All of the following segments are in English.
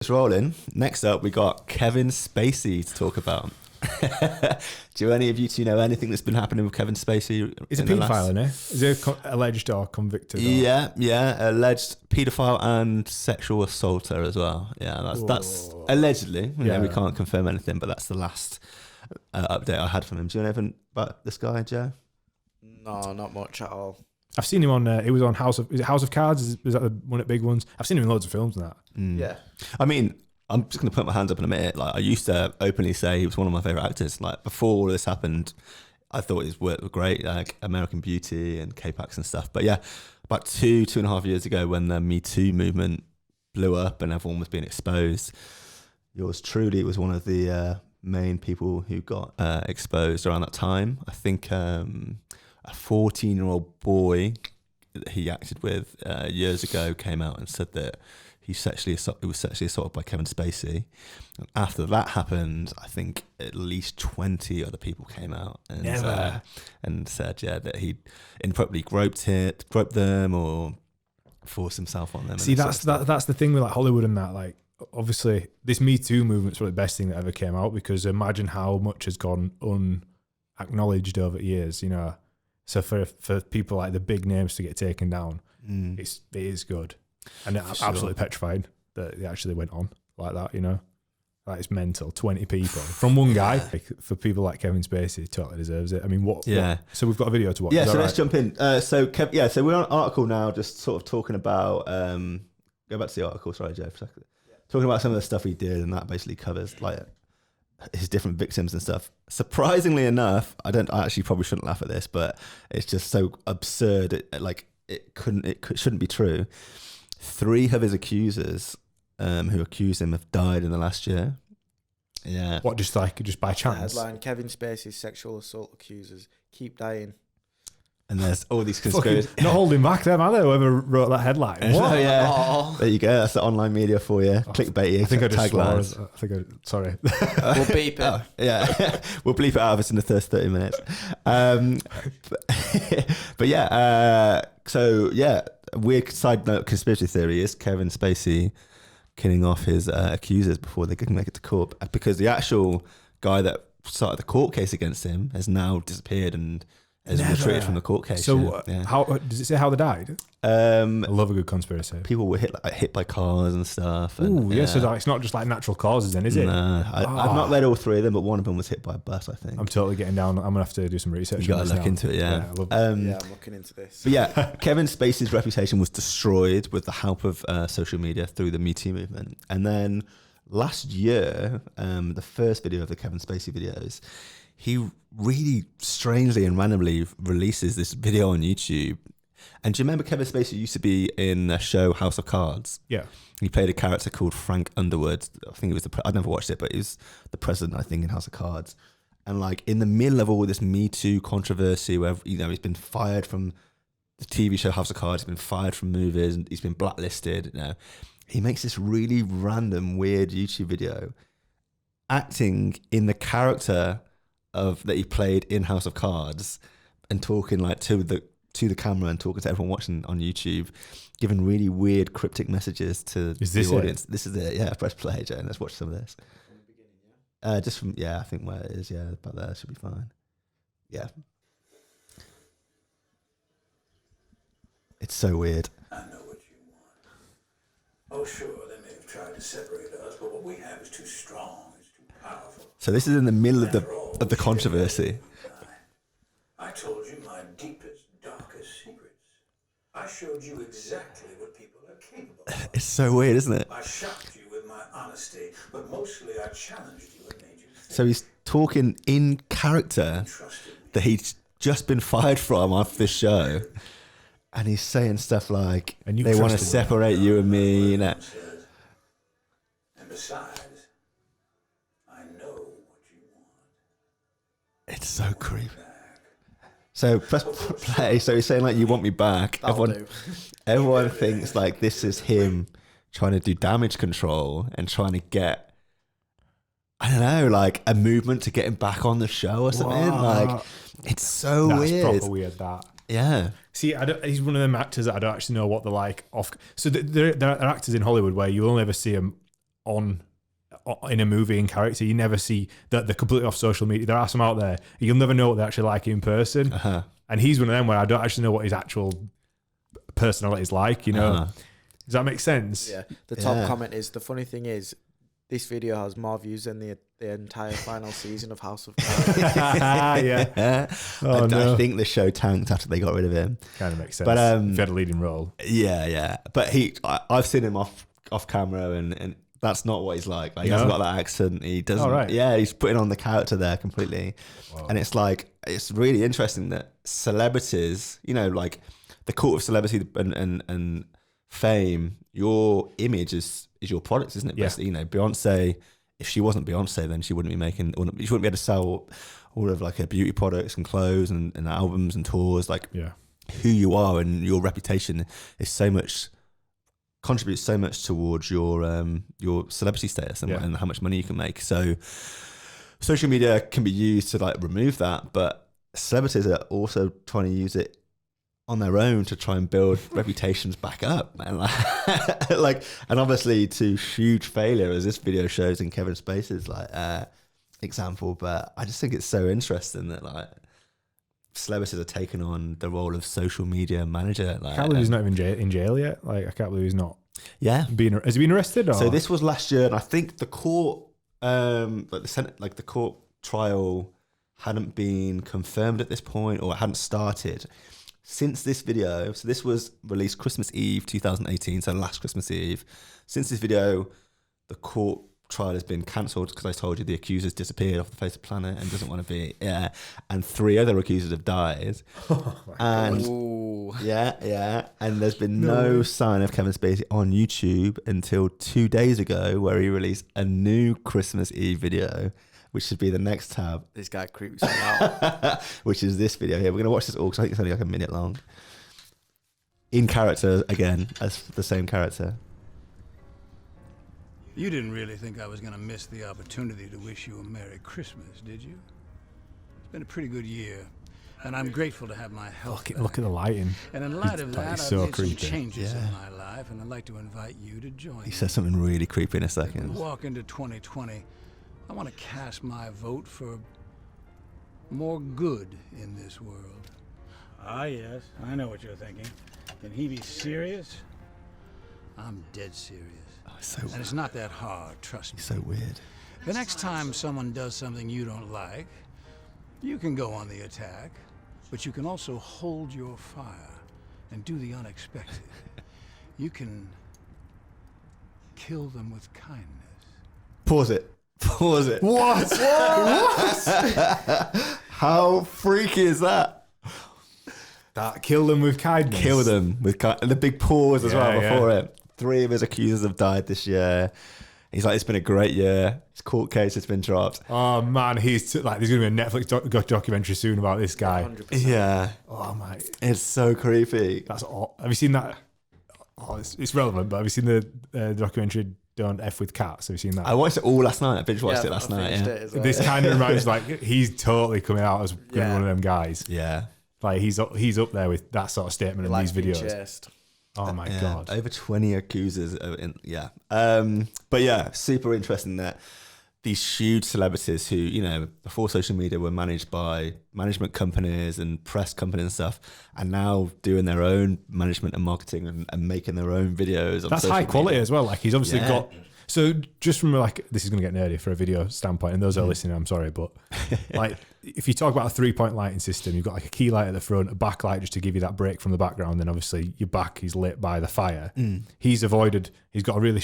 It's rolling. Next up, we got Kevin Spacey to talk about. Do any of you two know anything that's been happening with Kevin Spacey? He's a paedophile, isn't he? Is he alleged or convicted? Or? Yeah, alleged paedophile and sexual assaulter as well. Yeah, that's allegedly. Yeah, we can't confirm anything, but that's the last update I had from him. Do you know anything about this guy, Joe? No, not much at all. I've seen him on. He was on House of Cards? Is that one of the big ones? I've seen him in loads of films and that. Yeah. I mean, I'm just going to put my hands up in a minute. Like, I used to openly say he was one of my favorite actors. Like, before all this happened, I thought his work was great, like American Beauty and K-Pax and stuff. But yeah, about two and a half years ago, when the Me Too movement blew up and everyone was being exposed, yours truly was one of the main people who got exposed around that time. I think a 14-year-old boy that he acted with years ago came out and said that he was sexually assaulted by Kevin Spacey. And after that happened, I think at least 20 other people came out and said, that he inappropriately groped them or forced himself on them. See, that's the thing with like Hollywood and that. Like, obviously, this Me Too movement's probably the best thing that ever came out, because imagine how much has gone unacknowledged over years, you know. So for people like the big names to get taken down, it is good. And it's absolutely petrified that it actually went on like that, you know. Like, it's mental. 20 people from one guy. Like, for people like Kevin Spacey, totally deserves it. I mean, what? So we've got a video to watch. Yeah, so let's jump in. So we're on an article now, just sort of talking about. Go back to the article, sorry, Joe, for a second. Yeah. Talking about some of the stuff he did, and that basically covers like his different victims and stuff. Surprisingly enough, I actually probably shouldn't laugh at this, but it's just so absurd. It shouldn't be true. 3 of his accusers, who accused him, have died in the last year. Yeah. What, just by chance? Headline: Kevin Spacey's sexual assault accusers keep dying. And there's all these conspiracies. Not holding back them, are they? Whoever wrote that headline. What? There you go. That's the online media for you. Clickbaity. I think I just swore. Sorry. We'll beep it. Yeah. We'll bleep it out of us in the first 30 minutes. But yeah. So yeah, weird side note conspiracy theory is Kevin Spacey killing off his accusers before they can make it to court, because the actual guy that started the court case against him has now disappeared and has retreated from the court case. So how does it say how they died? I love a good conspiracy. People were hit by cars and stuff. Oh yeah, so it's not just like natural causes then, is it? No, I've not read all 3 of them, but one of them was hit by a bus, I think. I'm totally getting down. I'm gonna have to do some research. You gotta look into it, yeah. I'm looking into this. But yeah, Kevin Spacey's reputation was destroyed with the help of social media through the Me Too movement. And then last year, the first video of the Kevin Spacey videos, he really strangely and randomly releases this video on YouTube. And do you remember Kevin Spacey used to be in a show, House of Cards? Yeah. He played a character called Frank Underwood. I think it was I'd never watched it, but he was the president, I think, in House of Cards. And like in the middle of all this Me Too controversy, where he's been fired from the TV show House of Cards, he's been fired from movies, and he's been blacklisted. He makes this really random, weird YouTube video, acting in the character that he played in House of Cards, and talking like to the camera and talking to everyone watching on YouTube, giving really weird cryptic messages to the audience. This is it. Yeah, press play, Joe, and let's watch some of this. From the beginning, just from I think where it is. Yeah, about there should be fine. Yeah, it's so weird. I know what you want. Oh sure, they may have tried to separate us, but what we have is too strong. It's too powerful. So this is in the middle of the controversy. I told you my deepest, darkest secrets. I showed you exactly what people are capable of. It's so weird, isn't it? I shocked you with my honesty, but mostly I challenged you and made you think. So he's talking in character that he's just been fired from off this show, and he's saying stuff like, they want to separate you and me. And besides, I know what you want. It's so creepy. So press play. So he's saying like, you want me back. Everyone thinks like this is him trying to do damage control and trying to get, I don't know, like a movement to get him back on the show or something. Like, it's so weird. That's proper weird, that. Yeah. See, he's one of them actors that I don't actually know what they're like off. So there are actors in Hollywood where you only ever see them on in a movie in character. You never see that they're completely off social media. There are some out there. You'll never know what they're actually like in person. And he's one of them where I don't actually know what his actual personality is like, you know. Does that make sense? Yeah. The top comment is, the funny thing is, this video has more views than the entire final season of House of Cards. Yeah. Oh, I think the show tanked after they got rid of him. Kind of makes sense. But if he had a leading role. Yeah. But I've seen him off camera, and that's not what he's like. He hasn't got that accent. He doesn't. Oh, right. Yeah, he's putting on the character there completely. Whoa. And it's like, it's really interesting that celebrities, you know, like the cult of celebrity and fame, your image is your product, isn't it? Yeah. Basically, you know, Beyonce, if she wasn't Beyonce, then she wouldn't be making, or she wouldn't be able to sell all of like her beauty products and clothes and albums and tours. Like, who you are and your reputation is so much, contributes so much towards your celebrity status and how much money you can make. So social media can be used to like remove that, but celebrities are also trying to use it on their own to try and build reputations back up, man. Like, and obviously to huge failure, as this video shows in Kevin Spacey's like example. But I just think it's so interesting that like celebrities are taking on the role of social media manager. Like, I can't believe he's not even in jail yet. Like, I can't believe he's not. Yeah, has he been arrested? Or? So this was last year, and I think the court, like the Senate, like the court trial, hadn't been confirmed at this point, or it hadn't started. Since this video, so this was released Christmas Eve 2018, so last Christmas Eve. Since this video, the court trial has been cancelled because I told you the accuser's disappeared off the face of the planet and doesn't want to be. Yeah, and 3 other accusers have died. And and there's been no sign of Kevin Spacey on YouTube until 2 days ago, where he released a new Christmas Eve video, which should be the next tab. This guy creeps me out. Which is this video here. We're going to watch this all because I think it's only like a minute long. In character, again, as the same character. You didn't really think I was going to miss the opportunity to wish you a Merry Christmas, did you? It's been a pretty good year, and I'm grateful to have my health back. Look at the lighting. And in light of that, so I've made creepy. some changes in my life, and I'd like to invite you to join me. He says something really creepy in a second. Walk into 2020. I want to cast my vote for more good in this world. Ah, yes. I know what you're thinking. Can he be serious? I'm dead serious. Oh, so and it's not that hard, trust me. He's so weird. The next time someone does something you don't like, you can go on the attack, but you can also hold your fire and do the unexpected. You can kill them with kindness. Pause it. What? How freaky is that? Kill them with kindness. Kill them with kindness. And the big pause as well before it. 3 of his accusers have died this year. He's like, it's been a great year. His court case has been dropped. Oh man, there's going to be a Netflix documentary soon about this guy. 100%. Yeah. Oh my, it's so creepy. That's all. Have you seen that? Oh, it's relevant, but have you seen the documentary Don't F with Cats? Have you seen that? I watched it all last night. I binge watched it last night. Yeah. This kind of reminds me, like, he's totally coming out as one of them guys. Yeah. Like he's up there with that sort of statement in these videos. Chest. Oh my god! Over 20 accusers. But yeah, super interesting that these huge celebrities who, you know, before social media were managed by management companies and press companies and stuff, are now doing their own management and marketing and making their own videos. That's high quality as well. Like he's obviously got. So just from like, this is going to get nerdy for a video standpoint, and those that are listening, I'm sorry, but like if you talk about a 3-point lighting system, you've got like a key light at the front, a backlight just to give you that break from the background, then obviously your back is lit by the fire. He's got a really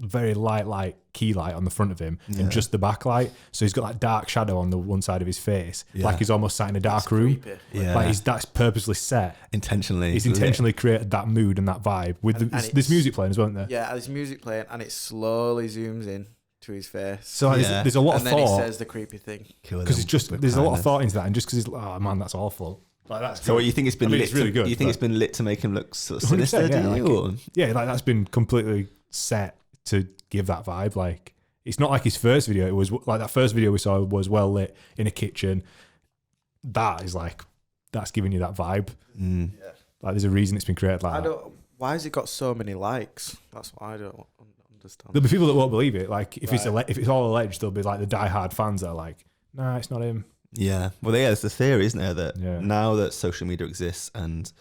very light key light on the front of him and just the backlight, so he's got that dark shadow on the one side of his face, like he's almost sat in a dark room. Like that's purposely set intentionally. He's intentionally created that mood and that vibe with this music playing as well, isn't there? Yeah, there's music playing and it slowly zooms in to his face. So there's a lot of thought. And then he says the creepy thing. Because it's just there's a lot of thought into that, and just because oh man, that's awful. Like that's so. What you think it's been lit? It's really good. You think it's been lit to make him look sort of sinister? Like that's been completely set to give that vibe. Like it's not like his first video. It was like that first video we saw was well lit in a kitchen. That is like that's giving you that vibe. Like there's a reason it's been created like that. Why has it got so many likes? That's what I don't understand. There'll be people that won't believe it. Like if Right. if it's all alleged, there'll be like the diehard fans that are like, nah, it's not him. Yeah. Well, yeah, it's the theory, isn't there, that Yeah. now that social media exists and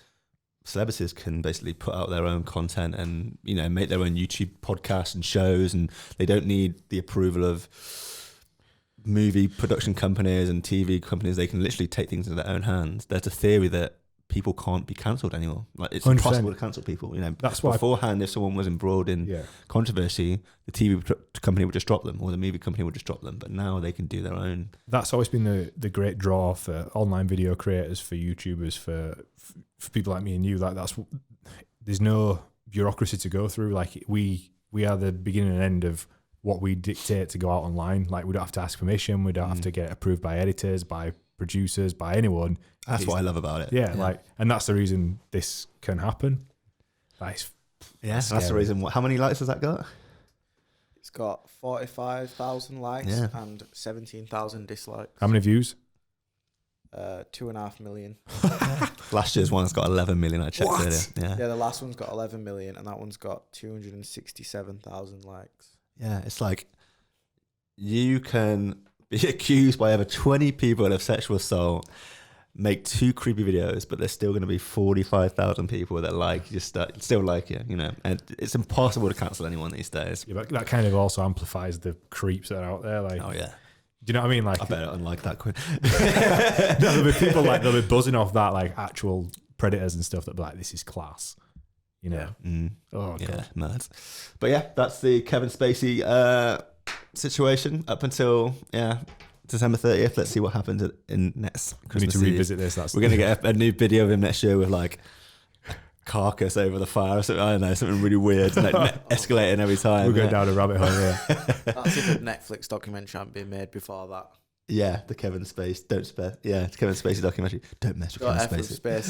celebrities can basically put out their own content and, you know, make their own YouTube podcasts and shows, and they don't need the approval of movie production companies and TV companies. They can literally take things into their own hands. There's a theory that people can't be cancelled anymore. Like, it's 100%. impossible to cancel people. You know, That's why. beforehand, if someone was embroiled in Yeah. controversy, the TV company would just drop them, or the movie company would just drop them. But now they can do their own. That's always been the great draw for online video creators, for YouTubers, for people like me and you. Like there's no bureaucracy to go through. Like we are the beginning and end of what we dictate to go out online. Like we don't have to ask permission. We don't have to get approved by editors, by producers, by anyone. That's what I love about it. Yeah, like, and that's the reason this can happen. That's That's the scary. reason. How many likes has that got? It's got 45,000 likes Yeah. and 17,000 dislikes. How many views? 2.5 million. Last year's one's got 11 million. I checked What? earlier. Yeah. Yeah, the last one's got 11 million, and that one's got 267,000 likes. Yeah, it's like you can be accused by over 20 people of sexual assault, make 2 creepy videos, but there's still going to be 45,000 people that still like you, you know, and it's impossible to cancel anyone these days. Yeah, but that kind of also amplifies the creeps that are out there. Like, Oh yeah, do you know what I mean? Like, I better unlike that quick. no, there'll be people like they'll be buzzing off that, like actual predators and stuff that be like, this is class. You know? Oh Yeah, god. mad. But yeah, that's the Kevin Spacey situation up until December 30th. Let's see what happens in next We Christmas need to Eve. revisit this. That's We're gonna get a new video of him next year with like a carcass over the fire or something. I don't know, something really weird, like escalating every time. we're going yeah. down a rabbit hole here. That's if a Netflix documentary hadn't been made before that. Yeah, the Kevin Spacey. The Kevin Spacey documentary. Don't mess with Got Kevin F with Spacey. Spacey.